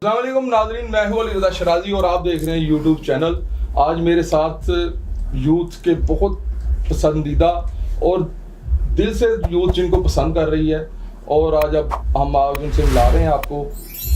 अस्सलाम वालेकुम नाज़रीन, मैं हूं अली रज़ा शराजी और आप देख रहे हैं यूट्यूब चैनल। आज मेरे साथ यूथ के बहुत पसंदीदा और दिल से यूथ जिनको पसंद कर रही है, और आज हम उनसे मिला रहे हैं आपको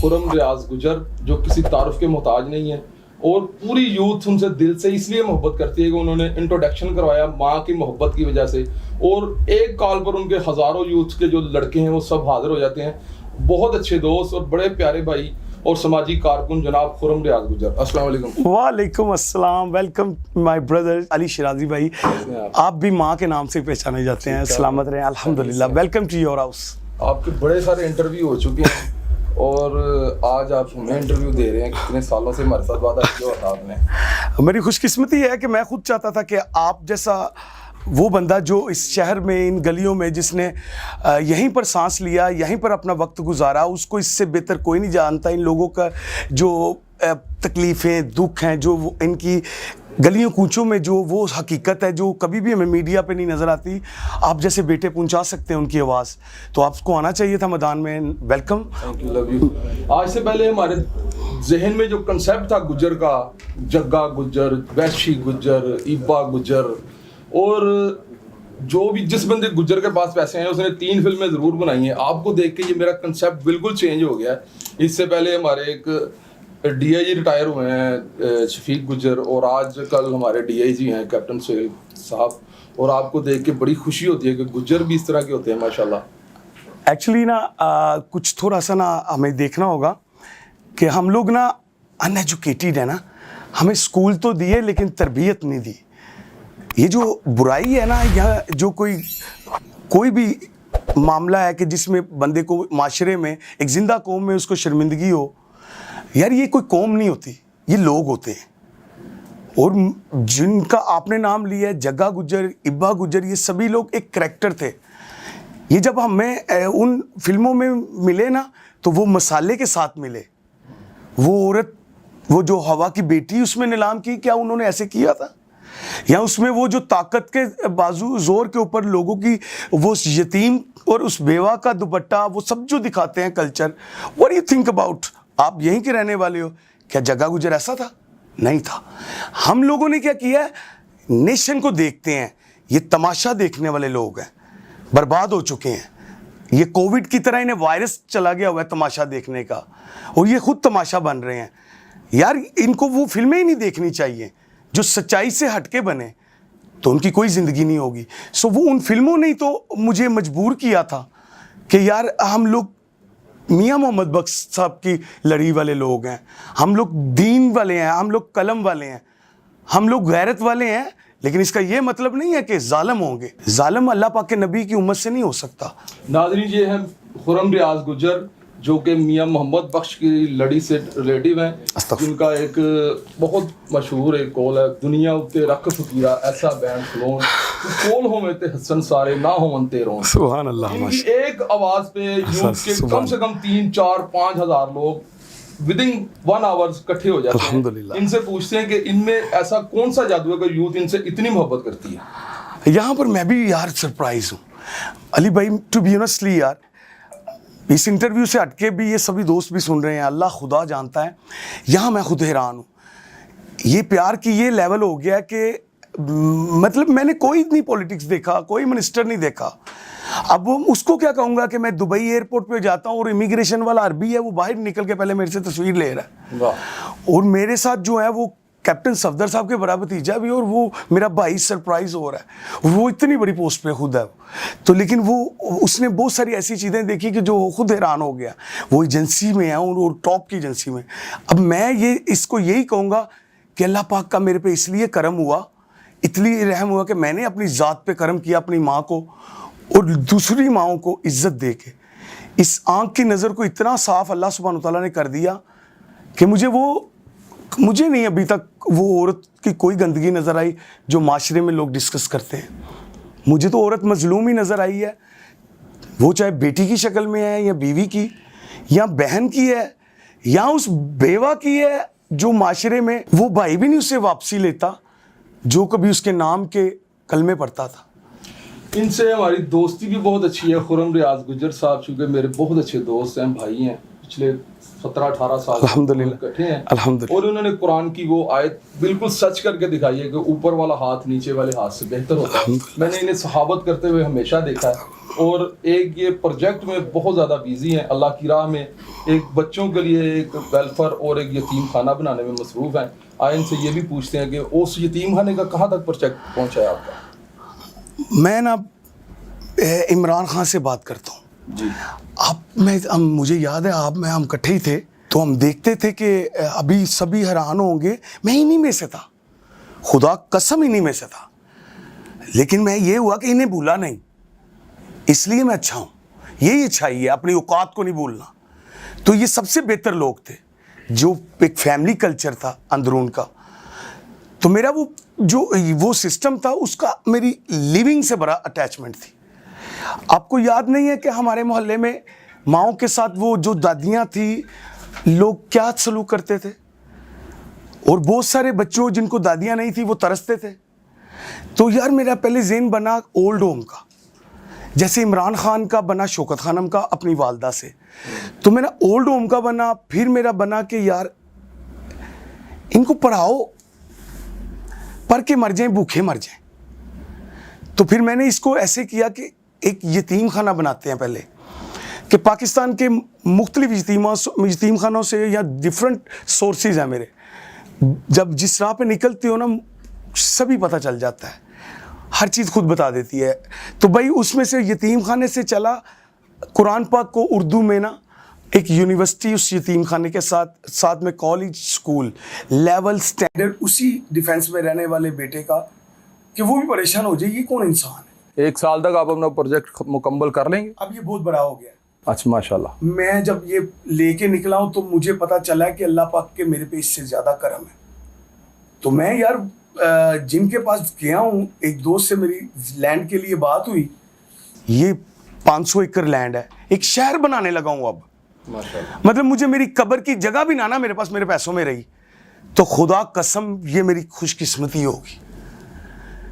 खुर्रम रियाज गुजर, जो किसी तारुफ के मोहताज नहीं है और पूरी यूथ उनसे दिल से इसलिए मोहब्बत करती है कि उन्होंने इंट्रोडक्शन करवाया माँ की मोहब्बत की वजह से, और एक कॉल पर उनके हज़ारों यूथ के जो लड़के हैं वो सब हाजिर हो जाते हैं। बहुत अच्छे दोस्त और बड़े प्यारे भाई और समाजी कारकुन जनाब खुर्रम रियाज गुजर, अस्सलाम वालेकुम। वालेकुम अस्सलाम, वेलकम माय ब्रदर अली शराजी भाई। आप भी माँ के नाम से पहचाने जाते हैं, सलामत रहें अल्हम्दुलिल्लाह। Welcome to your house. आपके बड़े सारे इंटरव्यू हो चुके हैं और आज आप हमें इंटरव्यू दे रहे हैं। कितने सालों से हमारे साथ वादा किया था आपने। मेरी खुशकिस्मती है कि मैं खुद चाहता था कि आप जैसा वो बंदा जो इस शहर में इन गलियों में जिसने यहीं पर सांस लिया, यहीं पर अपना वक्त गुजारा, उसको इससे बेहतर कोई नहीं जानता इन लोगों का जो तकलीफ़ें दुख हैं, जो इनकी गलियों कूचों में जो वो हकीकत है जो कभी भी हमें मीडिया पे नहीं नज़र आती। आप जैसे बेटे पहुंचा सकते हैं उनकी आवाज़, तो आपको आना चाहिए था मैदान में। Welcome, thank you, love you. आज से पहले हमारे जहन में जो कंसेप्ट था गुजर का, जग्गा गुजर, वैशी गुजर, इब्बा गुजर, और जो भी जिस बंदे गुजर के पास पैसे हैं उसने 3 फिल्में ज़रूर बनाई हैं। आपको देख के ये मेरा कंसेप्ट बिल्कुल चेंज हो गया है। इससे पहले हमारे एक डीआईजी रिटायर हुए हैं शफीक गुजर, और आज कल हमारे डीआईजी हैं कैप्टन सोहेल साहब, और आपको देख के बड़ी खुशी होती है कि गुजर भी इस तरह के होते हैं माशाल्लाह। एक्चुअली ना कुछ थोड़ा सा ना हमें देखना होगा कि हम लोग ना अनएजुकेटेड है ना, हमें स्कूल तो दिए लेकिन तरबियत नहीं दी। ये जो बुराई है ना, यह जो कोई भी मामला है कि जिसमें बंदे को माशरे में एक जिंदा कौम में उसको शर्मिंदगी हो, यार ये कोई कौम नहीं होती, ये लोग होते हैं। और जिनका आपने नाम लिया है जग्गा गुजर, इब्बा गुजर, ये सभी लोग एक करैक्टर थे। ये जब हमें उन फिल्मों में मिले ना तो वो मसाले के साथ मिले। वो औरत, वो जो हवा की बेटी उसमें नीलाम की, क्या उन्होंने ऐसे किया था? या उसमें वो जो ताकत के बाजू जोर के ऊपर लोगों की वो यतीम और उस बेवा का दुपट्टा, वो सब जो दिखाते हैं culture, what you think about? आप यहीं के रहने वाले हो, क्या जग्गा गुजर ऐसा था? नहीं था। हम लोगों ने क्या किया है, नेशन को देखते हैं, ये तमाशा देखने वाले लोग हैं, बर्बाद हो चुके हैं। ये कोविड की तरह इन्हें वायरस चला गया हुआ है तमाशा देखने का, और ये खुद तमाशा बन रहे हैं। यार इनको वो फिल्में ही नहीं देखनी चाहिए जो सच्चाई से हटके बने, तो उनकी कोई ज़िंदगी नहीं होगी। सो वो उन फिल्मों ने तो मुझे मजबूर किया था कि यार हम लोग मियाँ मोहम्मद बख्श साहब की लड़ी वाले लोग हैं, हम लोग दीन वाले हैं, हम लोग कलम वाले हैं, हम लोग गैरत वाले हैं। लेकिन इसका ये मतलब नहीं है कि जालिम होंगे। जालिम अल्लाह पाक के नबी की उम्मत से नहीं हो सकता। नाज़रीन, ये हैं खुर्रम रियाज गुजर जो कि मियाँ मोहम्मद बख्श की लड़ी से रिलेटिव हैं, जिनका एक बहुत मशहूर एक कौल है, दुनिया उत्ते रख फकीरा ऐसा बैन खलोन कोल हो में ते हसन सारे ना हो मनते रोन। सुभान अल्लाह। इनकी एक आवाज़ पे यूथ के कम से कम 3, 4, 5 हज़ार लोग विदिन 1 आवर्स इकट्ठे हो जाते हैं। इनसे पूछते हैं कि इनमें ऐसा कौन सा जादू है कि यूथ इनसे इतनी मोहब्बत करती है। यहाँ पर मैं भी यार सरप्राइज हूँ अली भाई, टू बी ऑनेस्टली यार, इस इंटरव्यू से हटके भी ये सभी दोस्त भी सुन रहे हैं, अल्लाह खुदा जानता है, यहाँ मैं खुद हैरान हूँ। ये प्यार की ये लेवल हो गया कि मतलब मैंने कोई नहीं पॉलिटिक्स देखा, कोई मिनिस्टर नहीं देखा। अब उसको क्या कहूँगा कि मैं दुबई एयरपोर्ट पे जाता हूँ और इमिग्रेशन वाला अरबी है, वो बाहर निकल के पहले मेरे से तस्वीर ले रहा है, और मेरे साथ जो है वो कैप्टन सफदर साहब के बराबर भतीजा भी, और वो मेरा भाई सरप्राइज हो रहा है। वो इतनी बड़ी पोस्ट पे खुद है तो, लेकिन वो उसने बहुत सारी ऐसी चीज़ें देखी कि जो खुद हैरान हो गया। वो एजेंसी में है और टॉप की एजेंसी में। अब मैं ये इसको यही कहूँगा कि अल्लाह पाक का मेरे पे इसलिए करम हुआ, इतनी रहम हुआ कि मैंने अपनी ज़ात पे करम किया, अपनी माँ को और दूसरी माँओं को इज़्ज़त दे के। इस आँख की नज़र को इतना साफ़ अल्लाह सुब्हान व तआला ने कर दिया कि मुझे नहीं अभी तक वो औरत की कोई गंदगी नज़र आई जो माशरे में लोग डिस्कस करते हैं। मुझे तो औरत मजलूम ही नज़र आई है, वो चाहे बेटी की शक्ल में है या बीवी की या बहन की है या उस बेवा की है जो माशरे में वो भाई भी नहीं उससे वापसी लेता जो कभी उसके नाम के कलमे पढ़ता था। इनसे हमारी दोस्ती भी बहुत अच्छी है। खुर्रम रियाज गुजर साहब चूँकि मेरे बहुत अच्छे दोस्त हैं, भाई हैं, पिछले 17-18 साल अल्हम्दुलिल्लाह। इकट्ठे हैं अल्हम्दुलिल्लाह। और उन्होंने कुरान की वो आयत बिल्कुल सच करके दिखाई है कि ऊपर वाला हाथ नीचे वाले हाथ से बेहतर होता है। मैंने इन्हें सहाबत करते हुए हमेशा देखा है और एक ये प्रोजेक्ट में बहुत ज़्यादा बिजी हैं, अल्लाह की राह में एक बच्चों के लिए एक वेलफेयर और एक यतीम खाना बनाने में मसरूफ़ हैं। आए इनसे ये भी पूछते हैं कि उस यतीम खाने का कहाँ तक प्रोजेक्ट पहुँचा है आपका? मैं ना इमरान खान से बात करता हूँ जी मुझे याद है हम इकट्ठे ही थे, तो हम देखते थे कि अभी सभी हैरान होंगे, मैं इन्हीं में से था, खुदा कसम इन्हीं में से था। लेकिन मैं ये हुआ कि इन्हें भूला नहीं, इसलिए मैं अच्छा हूँ। यही अच्छाई है, अपनी औकात को नहीं भूलना। तो ये सबसे बेहतर लोग थे, जो एक फैमिली कल्चर था अंदरून का। तो मेरा वो सिस्टम था, उसका मेरी लिविंग से बड़ा अटैचमेंट थी। आपको याद नहीं है कि हमारे मोहल्ले में माओं के साथ वो जो दादियाँ थी, लोग क्या सलूक करते थे, और बहुत सारे बच्चों जिनको दादियाँ नहीं थी वो तरसते थे। तो यार मेरा पहले ज़हन बना ओल्ड होम का, जैसे इमरान खान का बना शौकत खानम का अपनी वालदा से, तो मेरा ओल्ड होम का बना। फिर मेरा बना कि यार इनको पढ़ाओ, पढ़ के मर जाएं, भूखे मर जाएं। तो फिर मैंने इसको ऐसे किया कि एक यतीम खाना बनाते हैं पहले, कि पाकिस्तान के मुख्तलिफ यतीम खानों से या डिफरेंट सोर्सेज हैं मेरे, जब जिस राह पे निकलती हो ना सभी पता चल जाता है, हर चीज़ खुद बता देती है। तो भाई उसमें से यतीम खाने से चला कुरान पाक को उर्दू में ना एक यूनिवर्सिटी उस यतीम खाने के साथ में कॉलेज स्कूल लेवल स्टैंडर्ड उसी डिफेंस में रहने वाले बेटे का, कि वो भी परेशान हो जाए ये कौन इंसान है। 1 साल तक आप अपना प्रोजेक्ट मुकम्मल कर लेंगे? अब ये बहुत बड़ा हो गया। अच्छा माशाल्लाह। मैं जब ये लेके निकला हूँ तो मुझे पता चला कि अल्लाह पाक के मेरे पे इससे ज़्यादा करम है। तो मैं यार जिनके पास गया हूँ, एक दोस्त से मेरी लैंड के लिए बात हुई, ये 500 एकड़ लैंड है, एक शहर बनाने लगा हूँ अब। माशाल्लाह। मतलब मुझे मेरी कब्र की जगह भी ना मेरे पास मेरे पैसों में रही, तो खुदा कसम ये मेरी खुशकिस्मती होगी।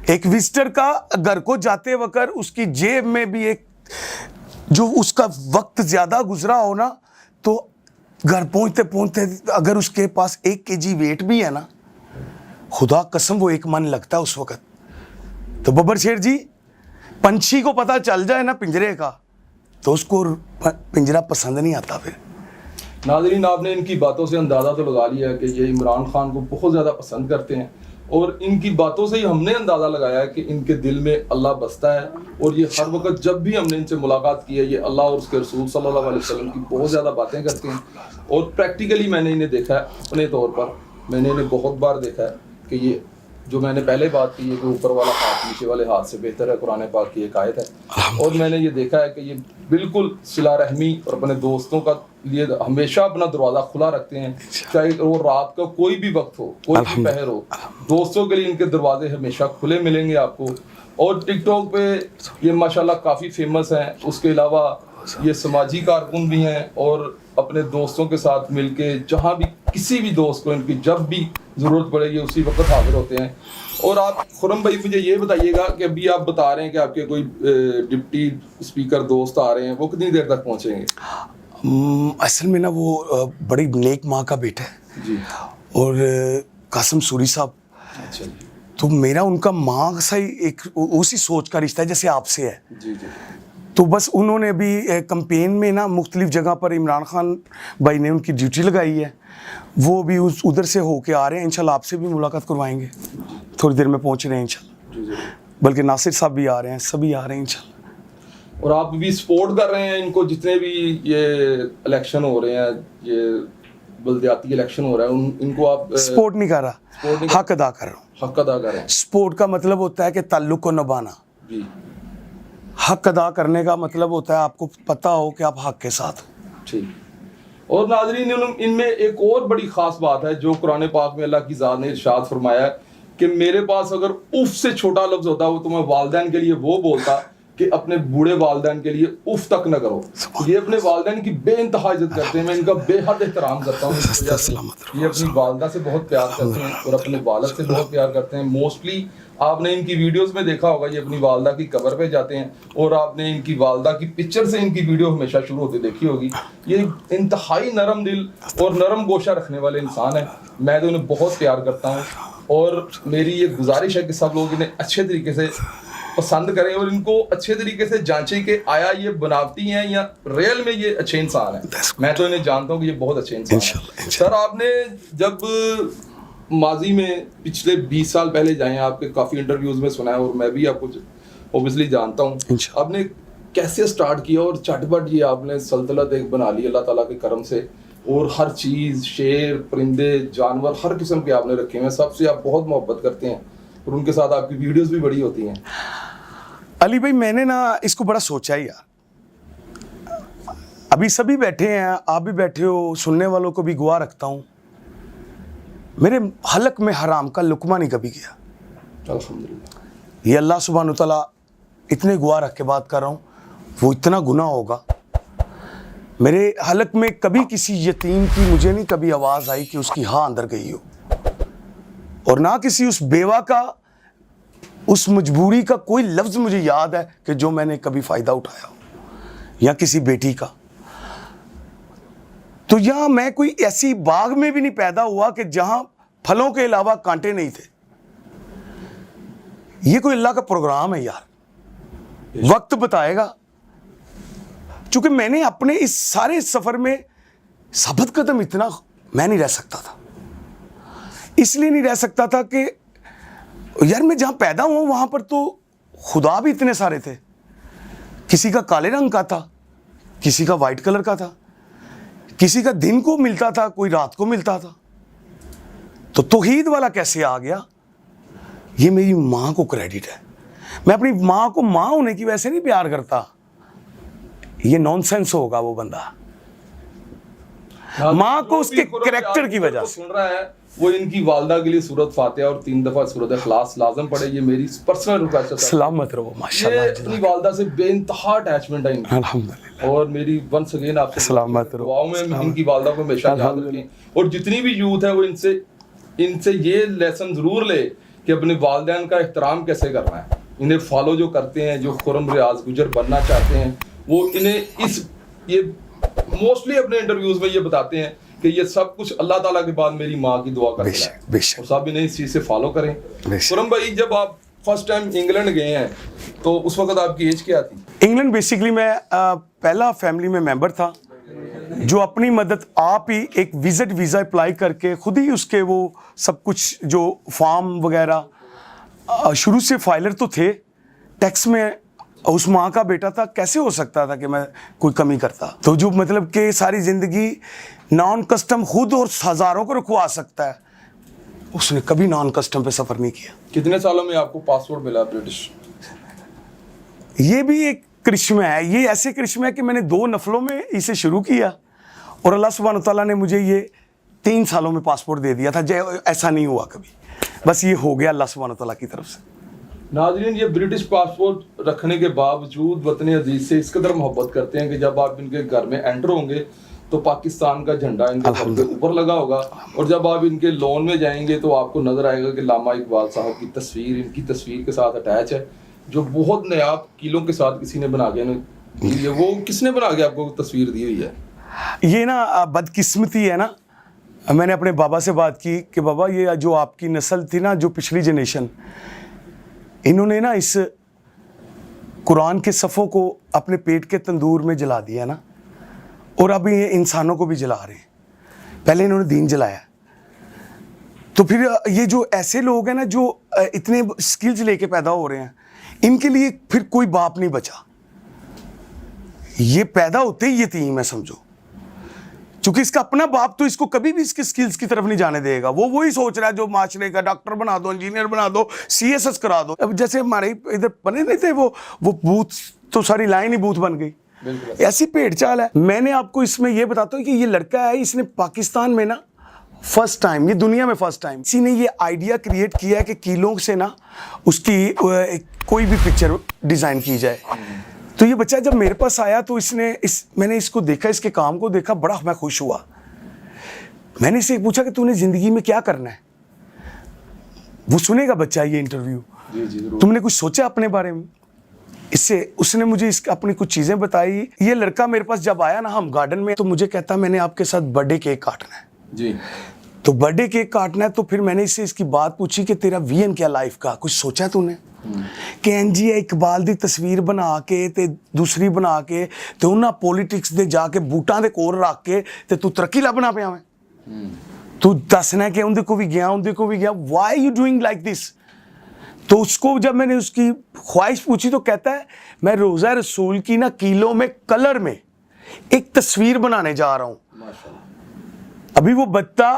एक विजिटर का घर को जाते वक्त उसकी जेब में भी एक जो उसका वक्त ज़्यादा गुजरा हो ना, तो घर पहुँचते पहुँचते अगर उसके पास 1 kg वेट भी है ना, खुदा कसम वो 1 मन लगता है उस वक़्त। तो बब्बर शेर जी, पंछी को पता चल जाए ना पिंजरे का, तो उसको पिंजरा पसंद नहीं आता। फिर नाज़रीन, आपने इनकी बातों से अंदाज़ा तो लगा लिया कि ये इमरान खान को बहुत ज़्यादा पसंद करते हैं, और इनकी बातों से ही हमने अंदाज़ा लगाया है कि इनके दिल में अल्लाह बसता है। और ये हर वक्त जब भी हमने इनसे मुलाकात की है, ये अल्लाह और उसके रसूल सल्लल्लाहु अलैहि वसल्लम की बहुत ज़्यादा बातें करते हैं। और प्रैक्टिकली मैंने इन्हें देखा है, अपने तौर पर मैंने इन्हें बहुत बार देखा है कि ये जो मैंने पहले बात की है कि ऊपर वाला हाथ नीचे वाले हाथ से बेहतर है, कुरान पाक की एक आयत है। और मैंने ये देखा है कि ये बिल्कुल सिला रहमी और अपने दोस्तों का लिए हमेशा अपना दरवाज़ा खुला रखते हैं, चाहे वो रात का कोई भी वक्त हो, कोई भी पहर हो, दोस्तों के लिए इनके दरवाजे हमेशा खुले मिलेंगे आपको। और टिकटॉक पे ये माशाल्लाह काफ़ी फेमस हैं। उसके अलावा ये समाजी कारकुन भी हैं और अपने दोस्तों के साथ मिलके जहाँ भी किसी भी दोस्त को इनकी जब भी ज़रूरत पड़ेगी उसी वक्त हाजिर होते हैं। और आप खुरम भाई मुझे ये बताइएगा कि अभी आप बता रहे हैं कि आपके कोई डिप्टी स्पीकर दोस्त आ रहे हैं, वो कितनी देर तक पहुँचेंगे? असल में ना वो बड़ी नेक माँ का बेटा है जी, और कासिम सूरी साहब। अच्छा जी। तो मेरा उनका माँ सा ही एक उसी सोच का रिश्ता है जैसे आपसे है। जी जी। तो बस उन्होंने अभी कैंपेन में ना मुख्तलिफ जगह पर इमरान खान भाई ने उनकी ड्यूटी लगाई है, वो भी उधर से होके आ रहे हैं। इंशाल्लाह आपसे भी मुलाकात करवाएंगे, थोड़ी देर में पहुँच रहे हैं इंशाल्लाह। जी जी। बल्कि नासिर साहब भी आ रहे हैं, सभी आ रहे हैं इंशाल्लाह। और आप भी सपोर्ट कर रहे हैं इनको, जितने भी ये इलेक्शन हो रहे हैं, ये बल्दियाती इलेक्शन हो रहा है, इनको आप सपोर्ट नहीं कर रहा, हक अदा कर रहा हूँ। हक अदा करें। सपोर्ट का मतलब होता है कि ताल्लुक को निभाना। जी। हक अदा करने का मतलब होता है आपको पता हो कि आप हक के साथ हो। ठीक। और नाज़रीन, इनमें एक और बड़ी ख़ास बात है जो कुरान पाक में अल्लाह की ज़ात ने इरशाद फरमाया है कि मेरे पास अगर उफ से छोटा लफ्ज़ होता वो तो मैं वालिदैन के लिए वो बोलता कि अपने बूढ़े वालिदैन के लिए उफ तक न करो। ये अपने वालिदैन की बेइंतहा इज्जत करते हैं, मैं इनका बेहद एहतराम करता हूँ। ये अपनी वालदा से बहुत प्यार करते हैं और अपने वालिद से बहुत प्यार करते हैं। मोस्टली आपने इनकी वीडियोस में देखा होगा, ये अपनी वालदा की कब्र पे जाते हैं और आपने इनकी वालदा की पिक्चर से इनकी वीडियो हमेशा शुरू होती देखी होगी। ये इंतहाई नरम दिल और नरम गोशा रखने वाले इंसान है। मैं तो इन्हें बहुत प्यार करता हूँ और मेरी ये गुजारिश है कि सब लोग इन्हें अच्छे तरीके से पसंद करें और इनको अच्छे तरीके से जांचें कि आया ये बनावटी हैं या रियल में ये अच्छे इंसान हैं। मैं तो इन्हें जानता हूँ कि ये बहुत अच्छे इंसान हैं। सर, आपने जब माजी में पिछले 20 साल पहले जाए, आपके काफ़ी इंटरव्यूज़ में सुना है और मैं भी आपको ओबियसली जानता हूँ, आपने कैसे स्टार्ट किया और चटपट ये आपने सल्तनत एक बना ली अल्लाह ताला के करम से, और हर चीज़, शेर, परिंदे, जानवर, हर किस्म के आपने रखे हैं। सबसे आप बहुत मोहब्बत करते हैं और उनके साथ आपकी वीडियोस भी बड़ी होती हैं। अली भाई, मैंने ना इसको बड़ा सोचा ही यार। अभी सभी बैठे हैं, आप भी बैठे हो, सुनने वालों को भी गुआ रखता हूँ। मेरे हलक में हराम का लुकमा नहीं कभी गया, अल्हम्दुलिल्लाह। ये अल्लाह सुब्हान तआला इतने गुआ रख के बात कर रहा हूँ, वो इतना गुनाह होगा। मेरे हलक में कभी किसी यतीम की मुझे नहीं कभी आवाज़ आई कि उसकी हाँ अंदर गई हो, और ना किसी उस बेवा का, उस मजबूरी का कोई लफ्ज़ मुझे याद है कि जो मैंने कभी फ़ायदा उठाया हो, या किसी बेटी का। तो यहाँ मैं कोई ऐसी बाग में भी नहीं पैदा हुआ कि जहाँ फलों के अलावा कांटे नहीं थे। ये कोई अल्लाह का प्रोग्राम है यार, वक्त बताएगा। चूंकि मैंने अपने इस सारे सफ़र में साबित कदम इतना मैं नहीं रह सकता था। इसलिए नहीं रह सकता था कि यार मैं जहाँ पैदा हुआ वहाँ पर तो खुदा भी इतने सारे थे। किसी का काले रंग का था, किसी का वाइट कलर का था, किसी का दिन को मिलता था, कोई रात को मिलता था। तो तौहीद वाला कैसे आ गया? ये मेरी माँ को क्रेडिट है। मैं अपनी माँ को माँ होने की वजह से नहीं प्यार करता, ये नॉनसेंस होगा वो बंदा। माँ को उसके कैरेक्टर की वजह से सुन रहा है, वो इनकी वालदा के लिए सूरत फातिहा और 3 दफा सूरत इखलास लाजम पढ़े। ये मेरी पर्सनल रिक्वेस्ट है। सलामत रहो, माशाल्लाह। ये अपनी वालदा से बेइंतहा अटैचमेंट है इनकी, अल्हम्दुलिल्लाह। और मेरी वंस अगेन आपसे सलामत रहो, दुआओं में इनकी वालदा को हमेशा याद रखें। और जितनी भी यूथ है वो इनसे ये लेसन जरूर ले कि अपने वालिदैन का एहतराम कैसे करना है। इन्हें फॉलो जो करते हैं, जो खुरम रियाज गुजर बनना चाहते हैं, वो इन्हें ये मोस्टली अपने इंटरव्यूज में ये बताते हैं कि ये सब कुछ अल्लाह ताला के बाद मेरी माँ की दुआ करके है, और सब इन्हें इस चीज़ से फॉलो करें। खुरम भाई, जब आप फर्स्ट टाइम इंग्लैंड गए हैं तो उस वक्त आपकी एज क्या थी? इंग्लैंड बेसिकली मैं पहला फैमिली में मेंबर था जो अपनी मदद आप ही एक विजिट वीज़ा अप्लाई करके खुद ही उसके वो सब कुछ जो फॉर्म वगैरह, शुरू से फाइलर तो थे टैक्स में, उस माँ का बेटा था, कैसे हो सकता था कि मैं कोई कमी करता? तो जो मतलब कि सारी ज़िंदगी नॉन कस्टम खुद और हज़ारों को रुकवा सकता है, उसने कभी नॉन कस्टम पे सफ़र नहीं किया। कितने सालों में आपको पासपोर्ट मिला ब्रिटिश? ये भी एक करिश्मा है। ये ऐसे करिश्मा है कि मैंने 2 नफलों में इसे शुरू किया और अल्लाह सुब्हान तआला ने मुझे ये 3 सालों में पासपोर्ट दे दिया था। ऐसा नहीं हुआ कभी, बस ये हो गया अल्लाह सुब्हान तआला की तरफ से। नाज़रीन, ये ब्रिटिश पासपोर्ट रखने के बावजूद वतन अजीज से इस कदर मोहब्बत करते हैं कि जब आप इनके घर में एंटर होंगे तो पाकिस्तान का झंडा इनके घर के ऊपर लगा होगा, और जब आप इनके लॉन में जाएंगे तो आपको नजर आएगा कि लामा इकबाल साहब की तस्वीर इनकी तस्वीर के साथ अटैच है, जो बहुत नायाब कीलों के साथ किसी ने बना के दी है। वो किसने बना के आपको तस्वीर दी हुई है? ये ना बदकिस्मती है ना। मैंने अपने बाबा से बात की कि बाबा, ये जो आपकी नस्ल थी ना, जो पिछली जनरेशन, इन्होंने ना इस कुरान के सफ़ों को अपने पेट के तंदूर में जला दिया ना, और अब ये इंसानों को भी जला रहे हैं। पहले इन्होंने दीन जलाया, तो फिर ये जो ऐसे लोग हैं ना जो इतने स्किल्स लेके पैदा हो रहे हैं, इनके लिए फिर कोई बाप नहीं बचा। ये पैदा होते ही यतीम है समझो, क्योंकि इसका अपना बाप तो इसको कभी भी इसके स्किल्स की तरफ नहीं जाने देगा। वो वही सोच रहा है जो माशरे का डॉक्टर बना दो, इंजीनियर बना दो, CSS करा दो। अब जैसे हमारे इधर बने नहीं थे वो बूथ, तो सारी लाइन ही बूथ बन गई। ऐसी पेड़ चाल है। मैंने आपको इसमें यह बताता हूँ कि ये लड़का है, इसने पाकिस्तान में ना फर्स्ट टाइम, ये दुनिया में फर्स्ट टाइम किसी ने ये आइडिया क्रिएट किया है कि कीलों से ना उसकी कोई भी पिक्चर डिज़ाइन की जाए। तो ये बच्चा जब मेरे पास आया तो मैंने इसको देखा, इसके काम को देखा, बड़ा मैं खुश हुआ। मैंने इससे पूछा कि तूने ज़िंदगी में क्या करना है। वो सुनेगा बच्चा ये इंटरव्यू। तुमने कुछ सोचा अपने बारे में? इससे उसने मुझे अपनी कुछ चीज़ें बताई। ये लड़का मेरे पास जब आया ना, हम गार्डन में, तो मुझे कहता मैंने आपके साथ बर्थडे केक काटना है जी। तो बर्थडे केक काटना है। तो फिर मैंने इससे इसकी बात पूछी कि तेरा विजन क्या लाइफ का, कुछ सोचा तूने? कि एनजी इकबाल दी तस्वीर बना के ते दूसरी बना के ते उन्हें पॉलिटिक्स दे जाके बूटां दे कोल रख के ते तू तरक्की लभना पिया मैं। तू दसना कि उनके को भी गया, why you doing like this? तो उसको जब मैंने उसकी ख्वाहिश पूछी तो कहता है मैं रोज़ा रसूल की ना कीलों में कलर में एक तस्वीर बनाने जा रहा हूँ। अभी वो बच्चा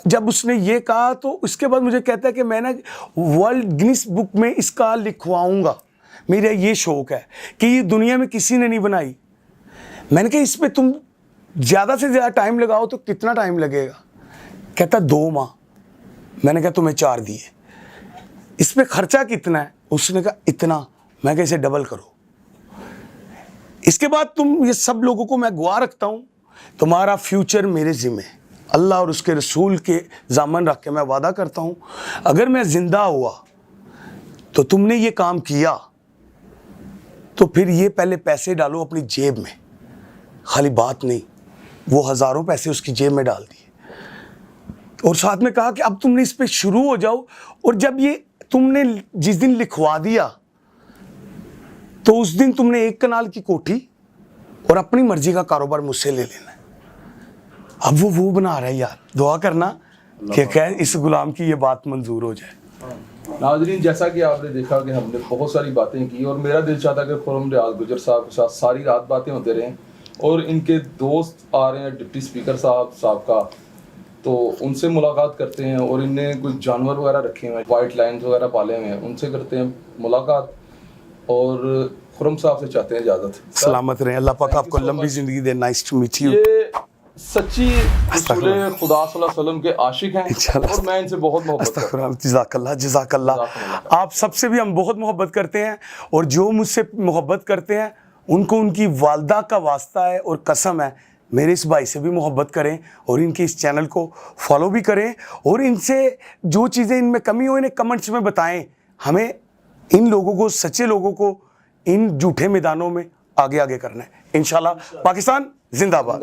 जब उसने ये कहा तो उसके बाद मुझे कहता है कि मैं ना वर्ल्ड गिनीज बुक में इसका लिखवाऊंगा। मेरा ये शौक है कि ये दुनिया में किसी ने नहीं बनाई। मैंने कहा इस पर तुम ज़्यादा से ज़्यादा टाइम लगाओ तो कितना टाइम लगेगा? कहता 2 माह। मैंने कहा तुम्हें 4 दिए। इस पे खर्चा कितना है? उसने कहा इतना। मैं कहा इसे डबल करो। इसके बाद तुम ये सब लोगों को मैं गुआ रखता हूँ, तुम्हारा फ्यूचर मेरे ज़िम्मे। अल्लाह और उसके रसूल के ज़ामन रख के मैं वादा करता हूँ, अगर मैं ज़िंदा हुआ तो तुमने ये काम किया तो फिर ये पहले पैसे डालो अपनी जेब में, खाली बात नहीं। वो हज़ारों पैसे उसकी जेब में डाल दिए और साथ में कहा कि अब तुमने इस पे शुरू हो जाओ, और जब ये तुमने जिस दिन लिखवा दिया तो उस दिन तुमने 1 कनाल की कोठी और अपनी मर्जी का कारोबार मुझसे ले लेना है। अब वो बना रहा है यार, दुआ करना कि खैर इस गुलाम की ये बात मंजूर हो जाए। नाज़रीन, जैसा कि आपने देखा कि हमने बहुत सारी बातें की और मेरा दिल चाहता कि खुर्रम रियाज गुजर साहब के साथ सारी रात बातें होते रहें, और इनके दोस्त आ रहे हैं डिप्टी स्पीकर साहब का, तो उनसे मुलाकात करते हैं। और इनने कुछ जानवर वगैरह रखे हुए हैं, वाइट लाइन्स वगैरह पाले हुए हैं, उनसे करते हैं मुलाकात और खुर्रम साहब से चाहते हैं इजाज़त। सलामत रहें, अल्लाह पाक आपको लंबी ज़िंदगी दे। Nice to meet you. ये सच्ची रसूल खुदा सल्लल्लाहु अलैहि वसल्लम के आशिक हैं और मैं इनसे बहुत मोहब्बत करता हूं। जज़ाकल्लाह। आप सबसे भी हम बहुत मोहब्बत करते हैं, और जो मुझसे मोहब्बत करते हैं उनको उनकी वालदा का वास्ता है और कसम है, मेरे इस भाई से भी मोहब्बत करें और इनके इस चैनल को फॉलो भी करें, और इनसे जो चीज़ें इनमें कमी हो इन्हें कमेंट्स में बताएं। हमें इन लोगों को, सच्चे लोगों को इन झूठे मैदानों में आगे करना है। इंशाल्लाह। पाकिस्तान जिंदाबाद।